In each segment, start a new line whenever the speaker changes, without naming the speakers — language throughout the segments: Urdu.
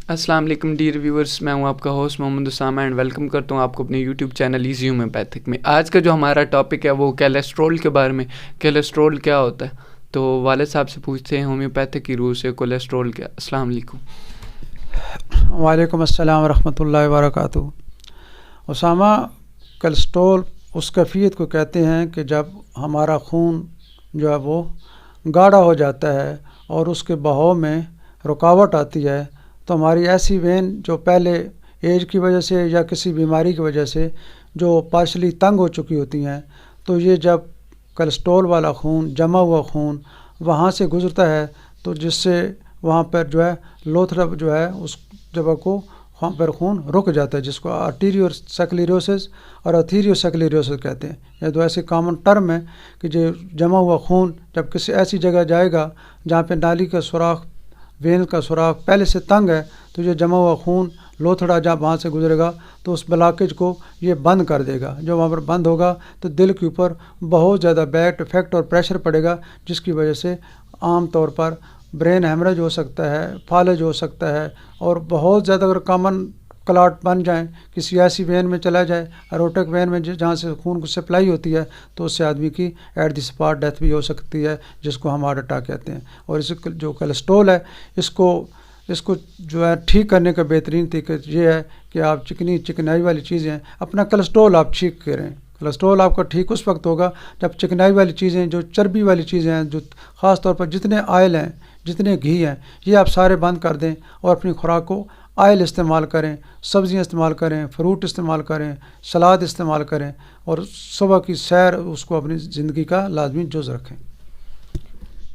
السلام علیکم ڈیئر ویورز، میں ہوں آپ کا host Muhammad Usama and welcome کرتا ہوں آپ کو اپنے یوٹیوب چینل ایزی ہومیوپیتھک میں۔ آج کا جو ہمارا ٹاپک ہے وہ کولیسٹرول کے بارے میں، کولیسٹرول کیا ہوتا ہے۔ تو والد صاحب سے پوچھتے ہیں ہومیوپیتھک کی روح سے کولیسٹرول کیا۔ السلام علیکم۔
وعلیکم السلام ورحمۃ اللہ وبرکاتہ۔ اسامہ، کولیسٹرول اس کیفیت کو کہتے ہیں کہ جب ہمارا خون جو ہے وہ گاڑھا ہو جاتا ہے اور اس کے بہاؤ میں رکاوٹ آتی ہے، تو ہماری ایسی وین جو پہلے ایج کی وجہ سے یا کسی بیماری کی وجہ سے جو پارشلی تنگ ہو چکی ہوتی ہیں، تو یہ جب کولیسٹرول والا خون، جمع ہوا خون وہاں سے گزرتا ہے تو جس سے وہاں پر جو ہے لوتھڑا جو ہے اس جگہ کو وہاں پر خون رک جاتا ہے، جس کو آرٹیریو سیکلیروسس اور اتھیریو سیکلیروسس کہتے ہیں۔ یہ دو ایسے کامن ٹرم ہیں کہ جو جمع ہوا خون جب کسی ایسی جگہ جائے گا جہاں پہ نالی کا سوراخ، وین کا سوراخ پہلے سے تنگ ہے، تو یہ جمع ہوا خون لوتھڑا جب وہاں سے گزرے گا تو اس بلاکیج کو یہ بند کر دے گا۔ جو وہاں پر بند ہوگا تو دل کے اوپر بہت زیادہ بیڈ افیکٹ اور پریشر پڑے گا، جس کی وجہ سے عام طور پر برین ہیمریج ہو سکتا ہے، فالج ہو سکتا ہے، اور بہت زیادہ اگر کامن کلاٹ بن جائیں، کسی ایسی وین میں چلا جائے اروٹک وین میں جہاں سے خون کو سپلائی ہوتی ہے، تو اس سے آدمی کی ایٹ دی اسپاٹ ڈیتھ بھی ہو سکتی ہے، جس کو ہم ہارٹ اٹیک کہتے ہیں۔ اور اس جو کولیسٹرول ہے اس کو جو ہے ٹھیک کرنے کا بہترین طریقہ یہ ہے کہ آپ چکنائی والی چیزیں اپنا کولیسٹرول آپ ٹھیک کریں۔ کولیسٹرول آپ کا ٹھیک اس وقت ہوگا جب چکنائی والی چیزیں، جو چربی والی چیزیں ہیں، جو خاص طور پر جتنے آئل ہیں، جتنے گھی ہیں، یہ آپ سارے بند کر دیں اور اپنی خوراک کو آئل استعمال کریں، سبزیاں استعمال کریں، فروٹ استعمال کریں، سلاد استعمال کریں، اور صبح کی سیر اس کو اپنی زندگی کا لازمی جز رکھیں۔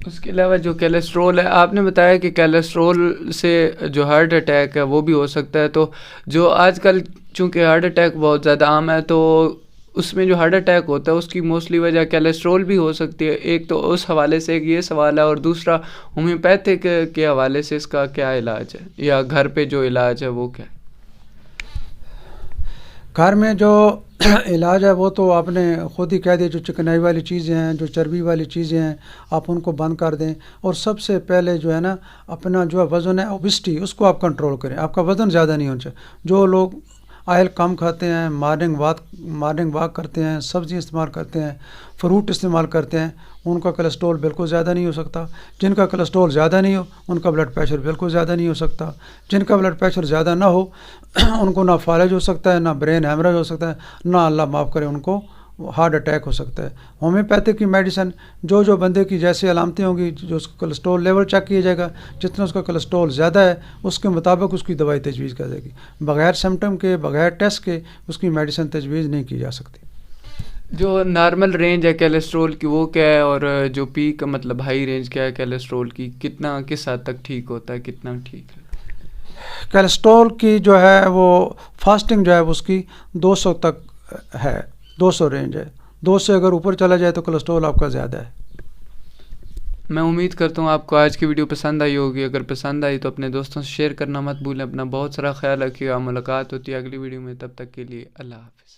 اس کے علاوہ جو کولیسٹرول ہے، آپ نے بتایا کہ کولیسٹرول سے جو ہارٹ اٹیک ہے وہ بھی ہو سکتا ہے، تو جو آج کل چونکہ ہارٹ اٹیک بہت زیادہ عام ہے، تو اس میں جو ہارٹ اٹیک ہوتا ہے اس کی موسٹلی وجہ کولیسٹرول بھی ہو سکتی ہے۔ ایک تو اس حوالے سے ایک یہ سوال ہے، اور دوسرا ہومیوپیتھک کے حوالے سے اس کا کیا علاج ہے، یا گھر پہ جو علاج ہے وہ کیا ہے؟
گھر میں جو علاج ہے وہ تو آپ نے خود ہی کہہ دیا، جو چکنائی والی چیزیں ہیں، جو چربی والی چیزیں ہیں، آپ ان کو بند کر دیں، اور سب سے پہلے جو ہے نا اپنا جو وزن ہے اوبیسٹی، اس کو آپ کنٹرول کریں۔ آپ کا وزن زیادہ نہیں ہونا چاہیے۔ جو لوگ آئل کم کھاتے ہیں، مارننگ واک کرتے ہیں، سبزی استعمال کرتے ہیں، فروٹ استعمال کرتے ہیں، ان کا کولیسٹرول بالکل زیادہ نہیں ہو سکتا۔ جن کا کولیسٹرول زیادہ نہیں ہو ان کا بلڈ پریشر بالکل زیادہ نہیں ہو سکتا۔ جن کا بلڈ پریشر زیادہ نہ ہو ان کو نہ فالج ہو سکتا ہے، نہ برین ہیمریج ہو سکتا ہے، نہ اللہ معاف کرے ان کو ہارٹ اٹیک ہو سکتا ہے۔ ہومیوپیتھک کی میڈیسن جو بندے کی جیسی علامتیں ہوں گی، جو اس کا کولیسٹرول لیول چیک کیا جائے گا، جتنا اس کا کولیسٹرول زیادہ ہے اس کے مطابق اس کی دوائی تجویز کی جائے گی۔ بغیر سمٹم کے، بغیر ٹیسٹ کے اس کی میڈیسن تجویز نہیں کی جا سکتی۔
جو نارمل رینج ہے کولیسٹرول کی وہ کیا ہے، اور جو پیک مطلب ہائی رینج کیا ہے کولیسٹرول کی، کتنا کس حد تک ٹھیک ہوتا ہے، کتنا ٹھیک ہے؟
کولیسٹرول کی جو ہے وہ فاسٹنگ جو ہے اس کی 200 تک ہے، 200 رینج ہے۔ 200 سے اگر اوپر چلا جائے تو کولیسٹرول آپ کا زیادہ ہے۔
میں امید کرتا ہوں آپ کو آج کی ویڈیو پسند آئی ہوگی۔ اگر پسند آئی تو اپنے دوستوں سے شیئر کرنا مت بھولیں۔ اپنا بہت سارا خیال رکھیے گا۔ ملاقات ہوتی ہے اگلی ویڈیو میں، تب تک کے لیے اللہ حافظ۔